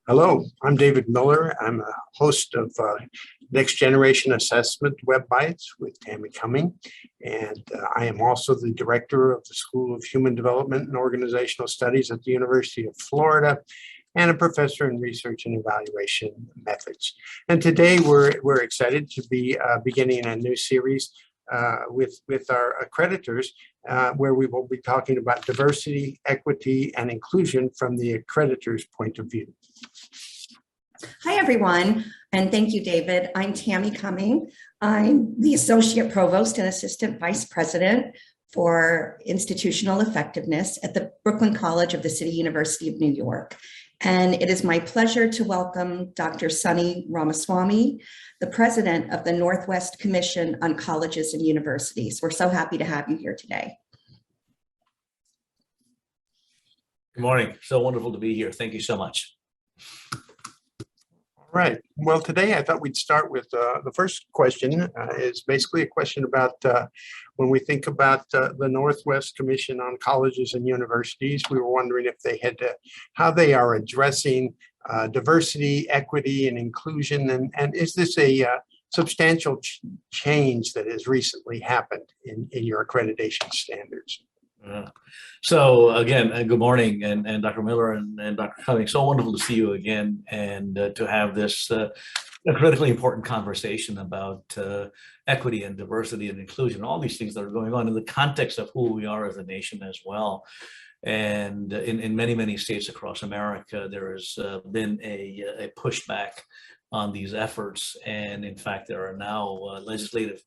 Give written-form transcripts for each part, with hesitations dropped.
Hello, I'm David Miller. I'm a host of Next Generation Assessment Web Bites with Tammie Cumming, and I am also the director of the School of Human Development and Organizational Studies at the University of Florida, and a professor in research and evaluation methods. And today we're excited to be beginning a new series with our accreditors, where we will be talking about diversity, equity, and inclusion from the accreditor's point of view. Hi, everyone, and thank you, David. I'm Tammie Cumming. I'm the Associate Provost and Assistant Vice President for Institutional Effectiveness at the Brooklyn College of the City University of New York. And it is my pleasure to welcome Dr. Sonny Ramaswamy, the President of the Northwest Commission on Colleges and Universities. We're so happy to have you here today. Good morning. So wonderful to be here. Thank you so much. All right. Well, today I thought we'd start with the first question is basically a question about when we think about the Northwest Commission on Colleges and Universities. We were wondering if they had how they are addressing diversity, equity, and inclusion, and is this a substantial change that has recently happened in your accreditation standards? So again, good morning, and Dr. Miller and Dr. Cumming. So wonderful to see you again, and to have this a critically important conversation about equity and diversity and inclusion, all these things that are going on in the context of who we are as a nation as well. And in many, many states across America, there has been a pushback on these efforts. And in fact, there are now legislative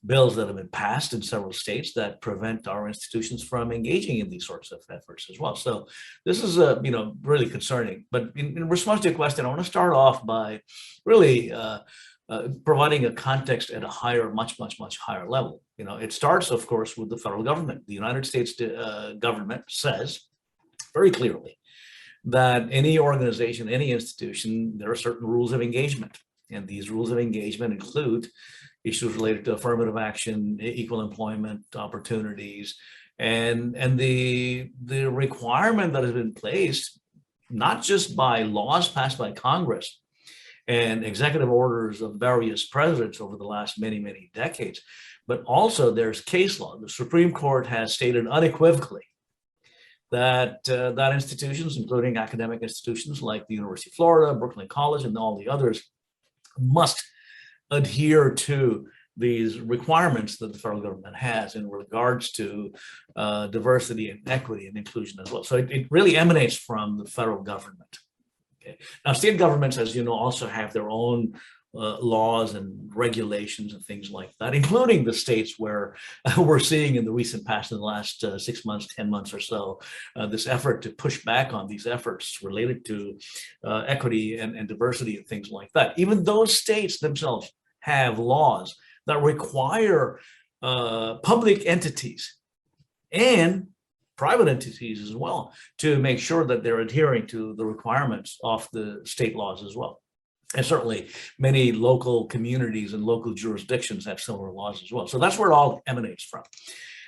bills that have been passed in several states that prevent our institutions from engaging in these sorts of efforts as well. So this is really concerning. But in response to your question, I want to start off by really providing a context at a higher, much higher level. It starts, of course, with the federal government. The United States government says very clearly that any organization, any institution, there are certain rules of engagement. And these rules of engagement include issues related to affirmative action, equal employment opportunities, and the requirement that has been placed, not just by laws passed by Congress and executive orders of various presidents over the last many decades, but also there's case law. The Supreme Court has stated unequivocally that that institutions, including academic institutions like the University of Florida, Brooklyn College, and all the others, must adhere to these requirements that the federal government has in regards to diversity and equity and inclusion as well. So it really emanates from the federal government. Okay. Now, state governments, as you know, also have their own laws and regulations and things like that, including the states where we're seeing in the recent past, in the last 6 months, 10 months or so, this effort to push back on these efforts related to equity and diversity and things like that. Even those states themselves have laws that require public entities and private entities as well to make sure that they're adhering to the requirements of the state laws as well. And certainly many local communities and local jurisdictions have similar laws as well. So that's where it all emanates from.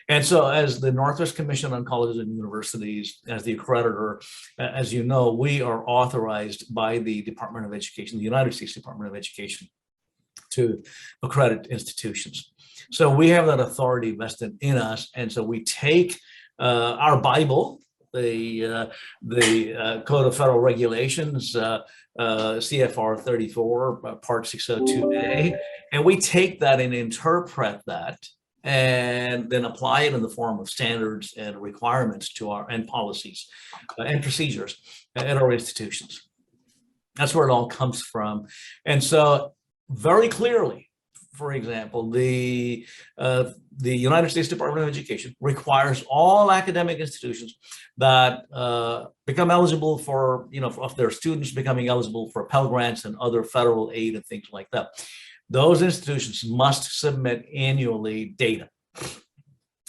And so as the Northwest Commission on Colleges and Universities, as the accreditor, as you know, we are authorized by the Department of Education, the United States Department of Education, to accredit institutions. So we have that authority vested in us. And so we take our Bible, the Code of Federal Regulations, CFR 34, Part 602A, and we take that and interpret that and then apply it in the form of standards and requirements to our and policies and procedures at our institutions. That's where it all comes from. And so very clearly, for example, the United States Department of Education requires all academic institutions that become eligible for, of their students becoming eligible for Pell Grants and other federal aid and things like that. Those institutions must submit annually data.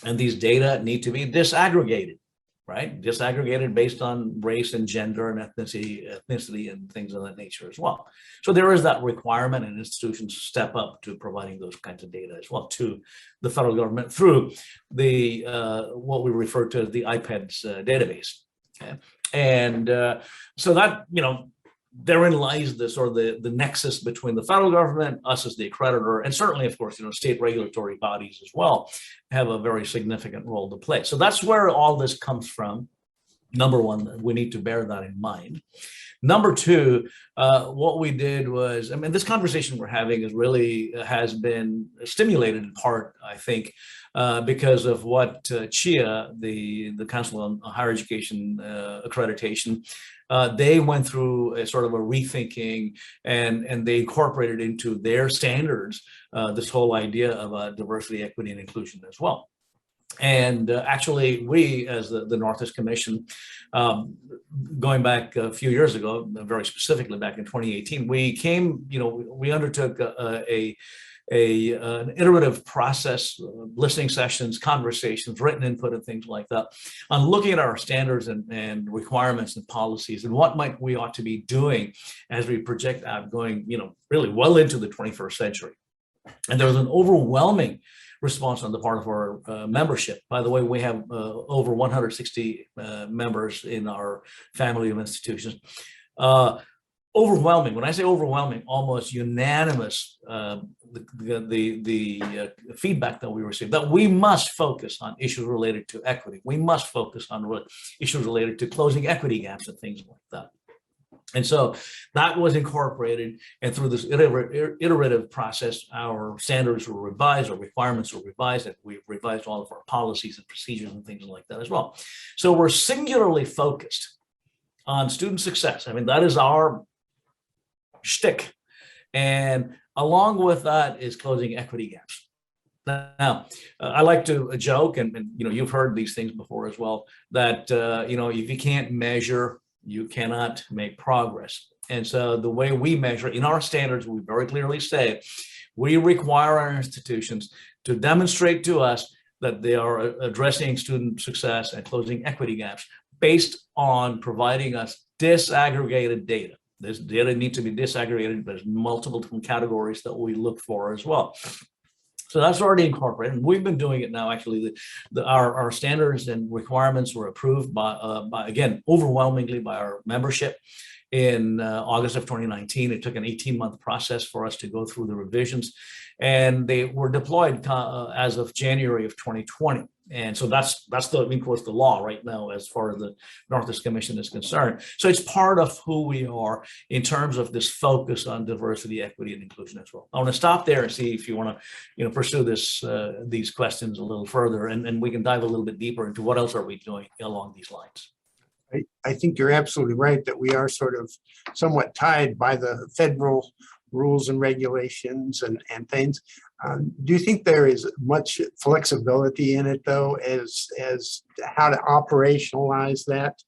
And these data need to be disaggregated, right? Disaggregated based on race and gender and ethnicity and things of that nature as well. So there is that requirement, and institutions step up to providing those kinds of data as well to the federal government through the what we refer to as the IPEDS database. Okay. And so that, therein lies the sort of the nexus between the federal government, us as the accreditor, and certainly, of course, state regulatory bodies as well have a very significant role to play. So that's where all this comes from. Number one, we need to bear that in mind. Number two, what we did was, this conversation we're having has been stimulated in part, I think, because of what CHIA, the Council on Higher Education Accreditation, they went through a sort of a rethinking, and they incorporated into their standards this whole idea of diversity, equity, and inclusion as well. And actually, we, as the Northeast Commission, going back a few years ago, very specifically back in 2018, we undertook an iterative process, listening sessions, conversations, written input, and things like that, on looking at our standards and requirements and policies, and what might we ought to be doing as we project out going, really well into the 21st century. And there was an overwhelming response on the part of our membership. By the way, we have over 160 members in our family of institutions. Overwhelming, when I say overwhelming, almost unanimous, the feedback that we received, that we must focus on issues related to equity. We must focus on issues related to closing equity gaps and things like that. And so that was incorporated, and through this iterative process, our standards were revised, our requirements were revised, and we revised all of our policies and procedures and things like that as well. So we're singularly focused on student success. That is our shtick. And along with that is closing equity gaps. Now, I like to joke, and you've heard these things before as well, that if you can't measure, you cannot make progress. And so the way we measure in our standards, we very clearly say, we require our institutions to demonstrate to us that they are addressing student success and closing equity gaps based on providing us disaggregated data. This data needs to be disaggregated. There's multiple different categories that we look for as well. So that's already incorporated. And we've been doing it now. Actually, our standards and requirements were approved by again, overwhelmingly by our membership in August of 2019. It took an 18-month process for us to go through the revisions, and they were deployed as of January of 2020. And so that's the law right now as far as the Northeast Commission is concerned. So it's part of who we are in terms of this focus on diversity, equity, and inclusion as well. I want to stop there and see if you want to pursue these questions a little further, and we can dive a little bit deeper into what else are we doing along these lines. I think you're absolutely right that we are sort of somewhat tied by the federal rules and regulations and things. Do you think there is much flexibility in it, though, as how to operationalize that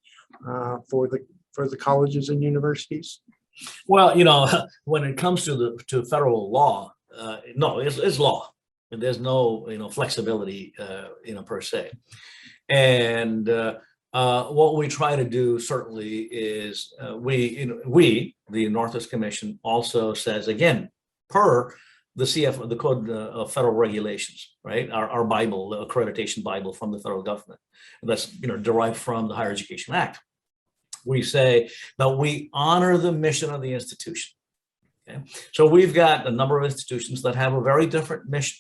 for the colleges and universities? Well, when it comes to federal law, no, it's law, and there's no flexibility per se. And what we try to do certainly is we, the Northeast Commission, also says, again, per the Code of Federal Regulations, right? Our Bible, the accreditation Bible from the federal government, that's derived from the Higher Education Act. We say that we honor the mission of the institution. Okay? So we've got a number of institutions that have a very different mission.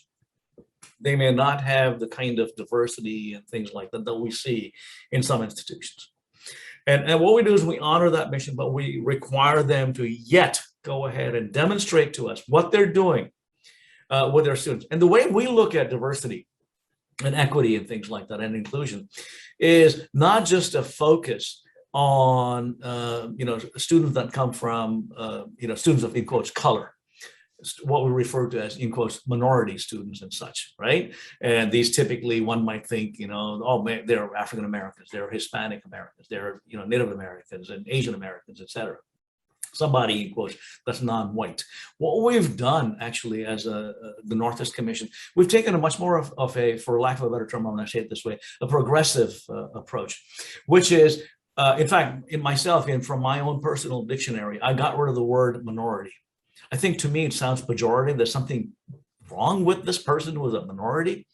They may not have the kind of diversity and things like that we see in some institutions. And what we do is we honor that mission, but we require them to yet go ahead and demonstrate to us what they're doing with their students. And the way we look at diversity and equity and things like that and inclusion is not just a focus on students that come from students of, in quotes, color, what we refer to as, in quotes, minority students and such, right? And these typically, one might think, they're African Americans, they're Hispanic Americans, they're Native Americans and Asian Americans, etc. Somebody, in quotes, that's non-white. What we've done actually as the Northeast Commission, we've taken a much more of a, for lack of a better term, I'm going to say it this way, a progressive approach, which is, in fact, in myself and from my own personal dictionary, I got rid of the word minority. I think to me it sounds pejorative. There's something wrong with this person who is a minority.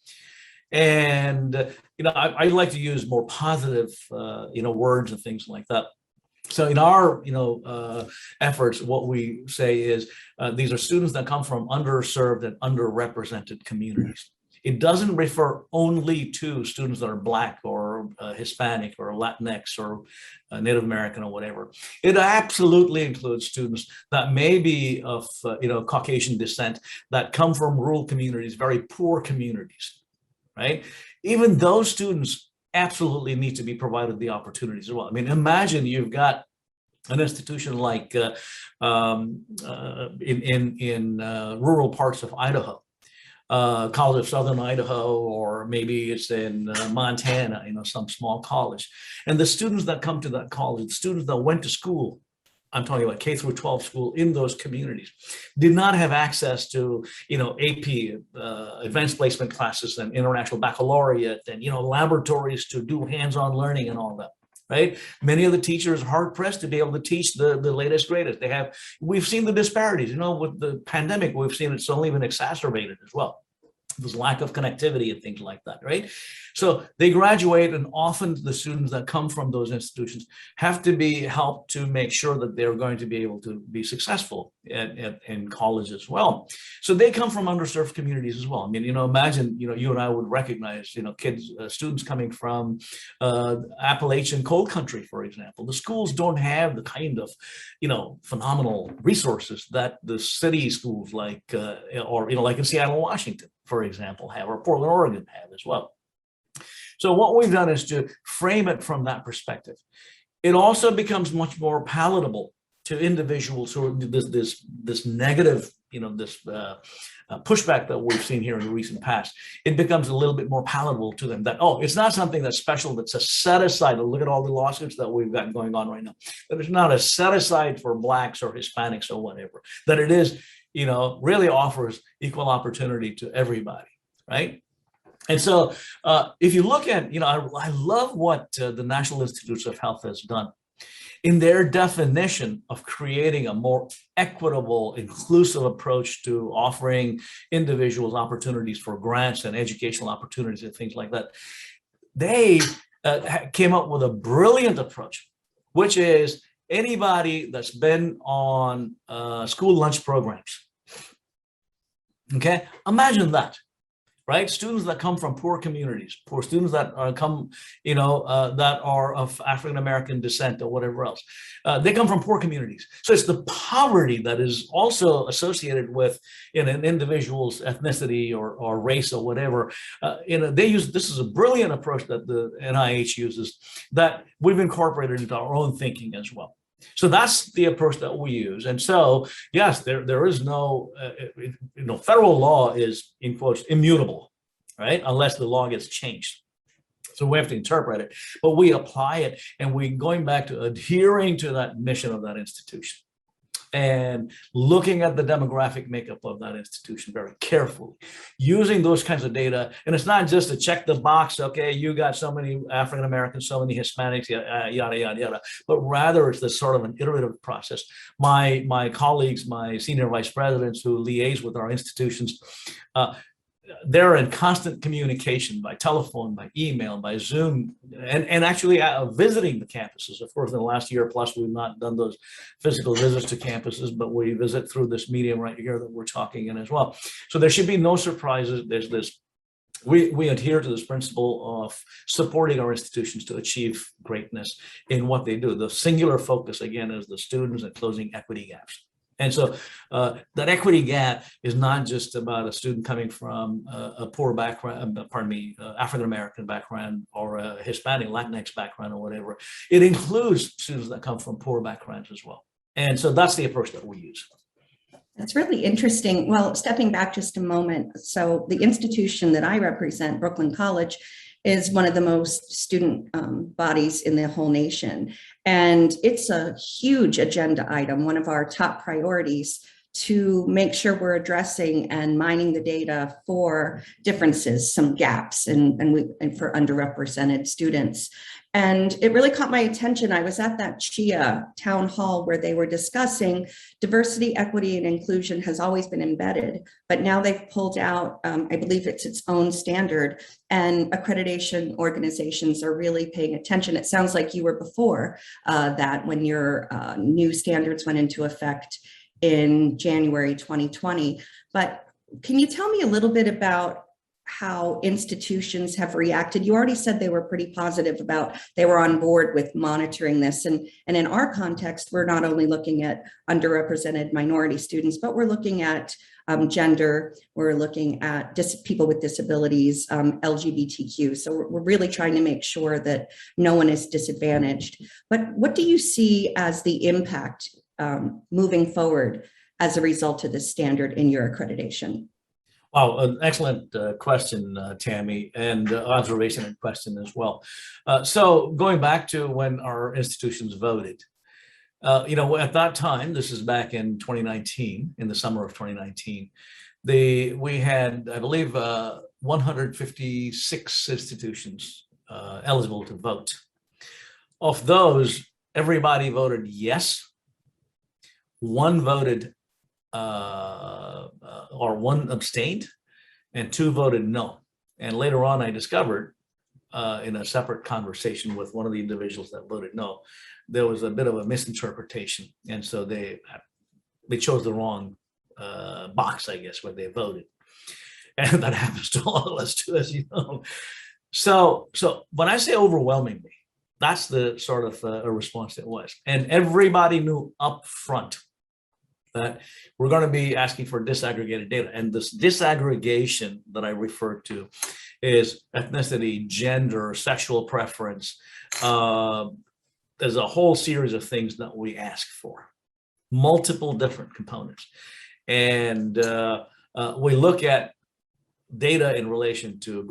And, I like to use more positive, words and things like that. So in our, efforts, what we say is these are students that come from underserved and underrepresented communities. It doesn't refer only to students that are Black or Hispanic or Latinx or Native American or whatever. It absolutely includes students that may be of, Caucasian descent, that come from rural communities, very poor communities, right? Even those students absolutely need to be provided the opportunities as well. I mean, imagine you've got an institution like in rural parts of Idaho, College of Southern Idaho, or maybe it's in Montana, some small college. And the students that come to that college, students that went to school, I'm talking about K through 12 school in those communities, did not have access to, AP, advanced placement classes and international baccalaureate and, laboratories to do hands-on learning and all that, right? Many of the teachers are hard pressed to be able to teach the latest, greatest. We've seen the disparities, with the pandemic, we've seen it's only been exacerbated as well. There's lack of connectivity and things like that, right? So they graduate, and often the students that come from those institutions have to be helped to make sure that they're going to be able to be successful in college as well. So they come from underserved communities as well. I mean, imagine, you and I would recognize, students coming from Appalachian coal country, for example. The schools don't have the kind of, phenomenal resources that the city schools like, like in Seattle, Washington, for example, have, or Portland, Oregon have as well. So what we've done is to frame it from that perspective. It also becomes much more palatable to individuals who are this negative, pushback that we've seen here in the recent past. It becomes a little bit more palatable to them that, it's not something that's special, that's a set aside. Look at all the lawsuits that we've got going on right now. That it's not a set aside for Blacks or Hispanics or whatever, that it is, really offers equal opportunity to everybody, right? And so if you look at, I love what the National Institutes of Health has done in their definition of creating a more equitable, inclusive approach to offering individuals opportunities for grants and educational opportunities and things like that. They came up with a brilliant approach, which is anybody that's been on school lunch programs. Okay, imagine that. Right? Students that come from poor communities, poor students that come, that are of African-American descent or whatever else. They come from poor communities. So it's the poverty that is also associated with an individual's ethnicity or race or whatever. This is a brilliant approach that the NIH uses that we've incorporated into our own thinking as well. So that's the approach that we use. And so, yes, there is no, federal law is, in quotes, immutable, right? Unless the law gets changed. So we have to interpret it, but we apply it, and we're going back to adhering to that mission of that institution and looking at the demographic makeup of that institution very carefully, using those kinds of data. And it's not just to check the box, okay, you got so many African Americans, so many Hispanics, yada, yada, yada, but rather it's this sort of an iterative process. My colleagues, my senior vice presidents who liaise with our institutions, they're in constant communication by telephone, by email, by Zoom, and actually visiting the campuses. Of course, in the last year plus, we've not done those physical visits to campuses, but we visit through this medium right here that we're talking in as well. So there should be no surprises. There's this, we adhere to this principle of supporting our institutions to achieve greatness in what they do. The singular focus, again, is the students and closing equity gaps. And so that equity gap is not just about a student coming from a poor background, African-American background or a Hispanic, Latinx background or whatever. It includes students that come from poor backgrounds as well. And so that's the approach that we use. That's really interesting. Well, stepping back just a moment. So the institution that I represent, Brooklyn College, is one of the most student bodies in the whole nation. And it's a huge agenda item, one of our top priorities, to make sure we're addressing and mining the data for differences, some gaps, and for underrepresented students. And it really caught my attention. I was at that CHIA town hall where they were discussing diversity, equity, and inclusion has always been embedded, but now they've pulled out, I believe it's its own standard, and accreditation organizations are really paying attention. It sounds like you were before that when your new standards went into effect in January 2020. But can you tell me a little bit about how institutions have reacted? You already said they were pretty positive about, they were on board with monitoring this. And in our context, we're not only looking at underrepresented minority students, but we're looking at gender, we're looking at people with disabilities, LGBTQ. So we're really trying to make sure that no one is disadvantaged. But what do you see as the impact moving forward as a result of this standard in your accreditation? Wow, an excellent question, Tammie, and observation and question as well. So going back to when our institutions voted, at that time, this is back in 2019, in the summer of 2019, we had, I believe, 156 institutions eligible to vote. Of those, everybody voted yes. One voted or one abstained, and two voted no. And later on, I discovered in a separate conversation with one of the individuals that voted no, there was a bit of a misinterpretation. And so they chose the wrong box, I guess, where they voted. And that happens to all of us too, as you know. So when I say overwhelmingly, that's the sort of a response it was. And everybody knew up front that we're going to be asking for disaggregated data. And this disaggregation that I referred to is ethnicity, gender, sexual preference. There's a whole series of things that we ask for, multiple different components. And we look at data in relation to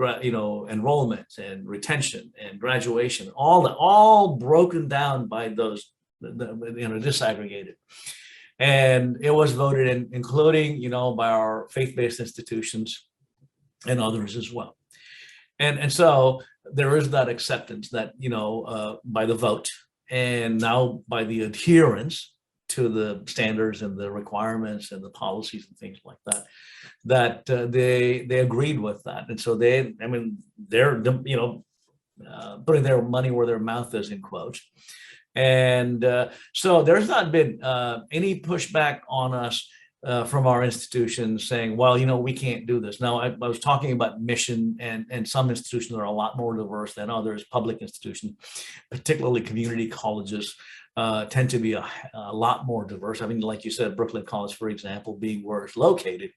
enrollment and retention and graduation, all broken down by those, disaggregated. And it was voted in, including, by our faith-based institutions and others as well. And so there is that acceptance that, by the vote and now by the adherence to the standards and the requirements and the policies and things like that, that they agreed with that. And so they're, putting their money where their mouth is, in quotes. And so there's not been any pushback on us from our institutions saying, well, we can't do this. Now, I was talking about mission, and some institutions are a lot more diverse than others. Public institutions, particularly community colleges, tend to be a lot more diverse. I mean, like you said, Brooklyn College, for example, being where it's located,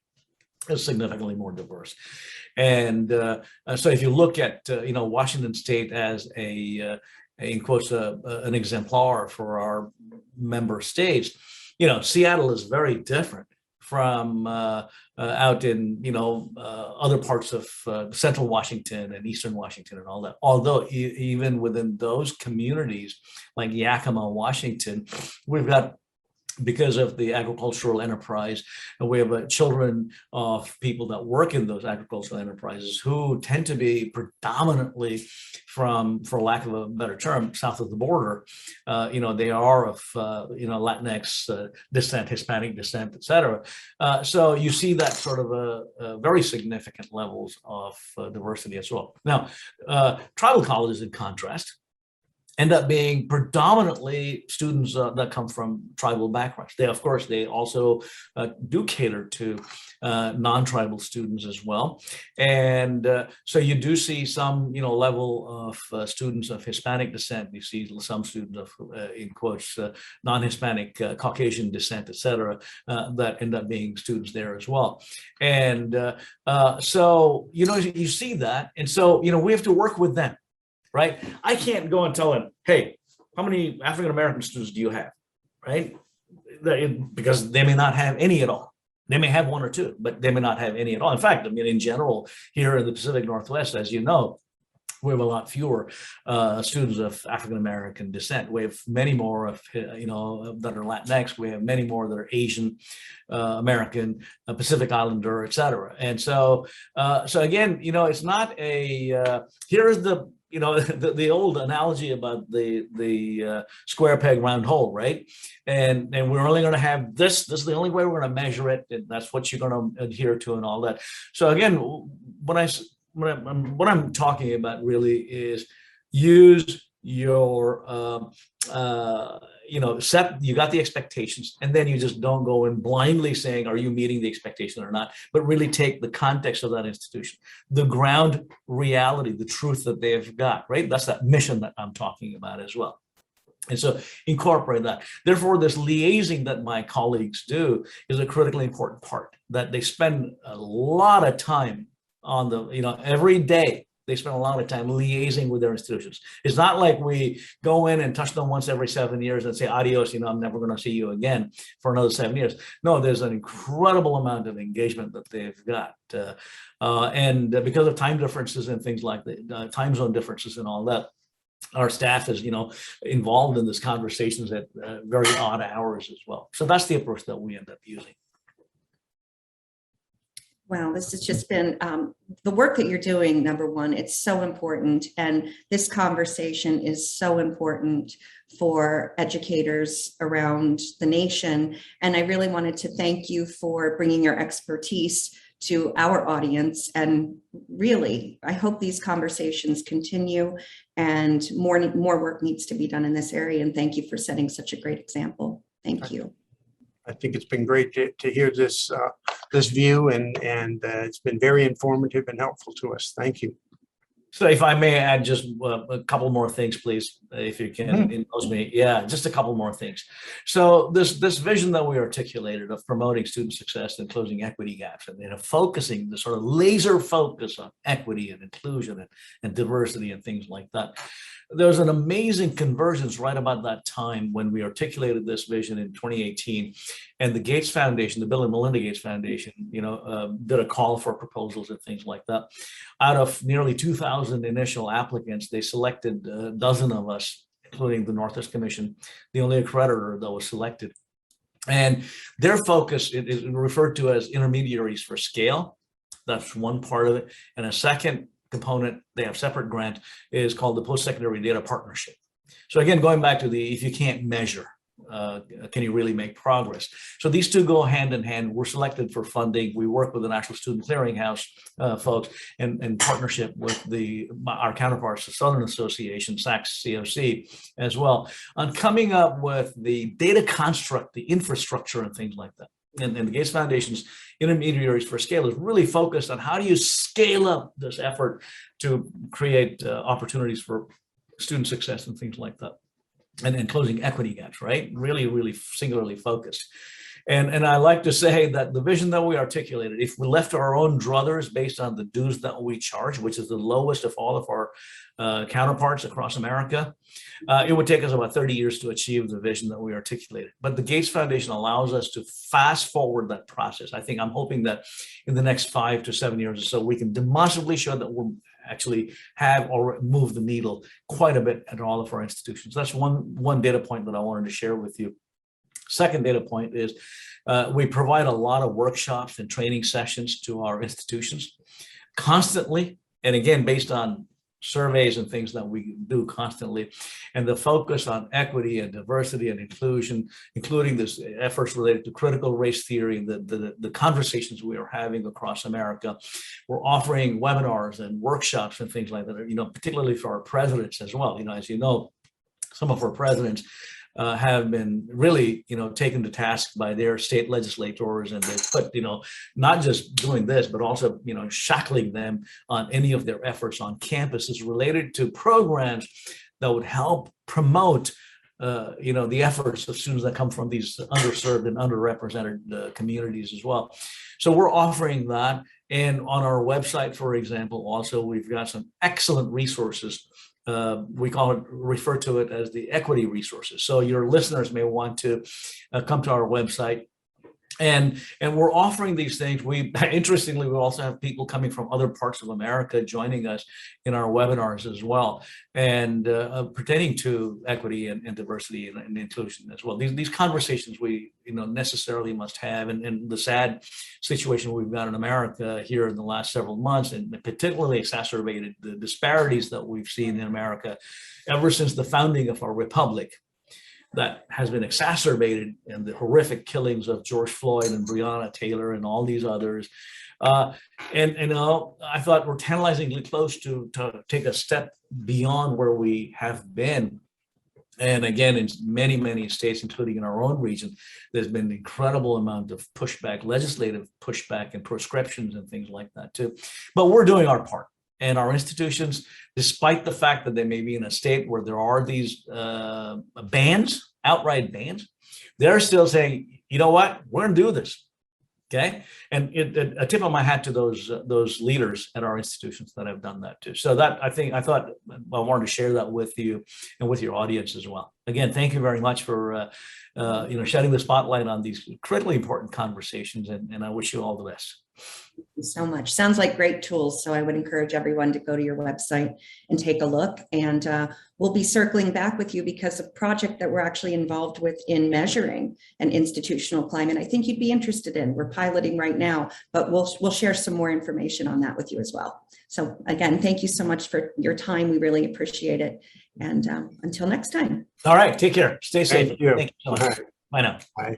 is significantly more diverse. And so if you look at, Washington State as in quotes, an exemplar for our member states, Seattle is very different from out in, other parts of central Washington and eastern Washington and all that. Although even within those communities, like Yakima, Washington, we've got, because of the agricultural enterprise, and we have children of people that work in those agricultural enterprises who tend to be predominantly from, for lack of a better term, south of the border. They are of, Latinx descent, Hispanic descent, et cetera. So you see that sort of a very significant levels of diversity as well. Now, tribal colleges, in contrast, end up being predominantly students that come from tribal backgrounds. They also do cater to non-tribal students as well. And so you do see some, level of students of Hispanic descent. You see some students of, in quotes, non-Hispanic, Caucasian descent, et cetera, that end up being students there as well. And so, you see that. And so, we have to work with them. Right? I can't go and tell them, hey, how many African-American students do you have? Right? Because they may not have any at all. They may have one or two, but they may not have any at all. In fact, in general, here in the Pacific Northwest, as you know, we have a lot fewer students of African-American descent. We have many more of, that are Latinx. We have many more that are Asian, American, Pacific Islander, et cetera. And so, again, it's not a, here is the the old analogy about the square peg round hole, right? And we're only going to have this. This is the only way we're going to measure it, and that's what you're going to adhere to, and all that. So again, what I'm talking about really is use your you got the expectations, and then you just don't go in blindly saying, are you meeting the expectation or not, but really take the context of that institution, the ground reality, the truth that they've got, right? That's that mission that I'm talking about as well. And so incorporate that. Therefore, this liaising that my colleagues do is a critically important part, that they spend a lot of time on every day. They spend a lot of time liaising with their institutions. It's not like we go in and touch them once every 7 years and say, adios, I'm never going to see you again for another 7 years. No, there's an incredible amount of engagement that they've got. And because of time differences and things like the time zone differences and all that, our staff is, involved in these conversations at very odd hours as well. So that's the approach that we end up using. Wow, this has just been the work that you're doing. Number one, it's so important. And this conversation is so important for educators around the nation. And I really wanted to thank you for bringing your expertise to our audience. And really, I hope these conversations continue, and more work needs to be done in this area. And thank you for setting such a great example. Thank you. I think it's been great to hear this view, and it's been very informative and helpful to us. Thank you. So if I may add just a couple more things, please, if you can indulge me. Yeah, just a couple more things. So this vision that we articulated of promoting student success and closing equity gaps, and focusing the sort of laser focus on equity and inclusion and diversity and things like that. There was an amazing convergence right about that time when we articulated this vision in 2018, and the Gates Foundation, the Bill and Melinda Gates Foundation, did a call for proposals and things like that. Out of nearly 2,000 initial applicants, they selected a dozen of us, including the Northwest Commission, the only accreditor that was selected. And their focus is referred to as intermediaries for scale. That's one part of it. And a second component, they have separate grant, is called the post-secondary data partnership. So again, going back to if you can't measure, can you really make progress? So these two go hand in hand. We're selected for funding. We work with the National Student Clearinghouse folks in partnership with our counterparts, the Southern Association, SACS COC as well, on coming up with the data construct, the infrastructure and things like that. And the Gates Foundation's Intermediaries for Scale is really focused on how do you scale up this effort to create opportunities for student success and things like that, and closing equity gaps, right? Really, really singularly focused. And I like to say that the vision that we articulated, if we left our own druthers based on the dues that we charge, which is the lowest of all of our counterparts across America, it would take us about 30 years to achieve the vision that we articulated. But the Gates Foundation allows us to fast forward that process. I'm hoping that in the next 5 to 7 years or so, we can demonstrably show that we're actually have or move the needle quite a bit at all of our institutions. That's one data point that I wanted to share with you. Second data point is we provide a lot of workshops and training sessions to our institutions constantly. And again, based on surveys and things that we do constantly, and the focus on equity and diversity and inclusion, including this efforts related to critical race theory and the conversations we are having across America. We're offering webinars and workshops and things like that, particularly for our presidents as well. As you know, some of our presidents have been really, taken to task by their state legislators, and they've put, not just doing this, but also, shackling them on any of their efforts on campuses related to programs that would help promote, the efforts of students that come from these underserved and underrepresented communities as well. So we're offering that. And on our website, for example, also, we've got some excellent resources. We refer to it as the equity resources. So your listeners may want to come to our website And we're offering these things. Interestingly, we also have people coming from other parts of America joining us in our webinars as well, and pertaining to equity and diversity and inclusion as well. These conversations we necessarily must have, and the sad situation we've got in America here in the last several months, and particularly exacerbated the disparities that we've seen in America ever since the founding of our republic, that has been exacerbated in the horrific killings of George Floyd and Breonna Taylor and all these others. I thought we're tantalizingly close to take a step beyond where we have been. And again, in many, many states, including in our own region, there's been an incredible amount of pushback, legislative pushback and prescriptions and things like that too. But we're doing our part. And our institutions, despite the fact that they may be in a state where there are these bans, outright bans, they're still saying, you know what, we're going to do this. Okay. And a tip of my hat to those leaders at our institutions that have done that too. So that I thought I wanted to share that with you and with your audience as well. Again, thank you very much for shedding the spotlight on these critically important conversations, and I wish you all the best. Thank you so much. Sounds like great tools. So I would encourage everyone to go to your website and take a look. And we'll be circling back with you because a project that we're actually involved with in measuring an institutional climate, I think you'd be interested in. We're piloting right now, but we'll share some more information on that with you as well. So again, thank you so much for your time. We really appreciate it. And until next time. All right. Take care. Stay safe. Thank you. Thank you so much. Bye now. Bye.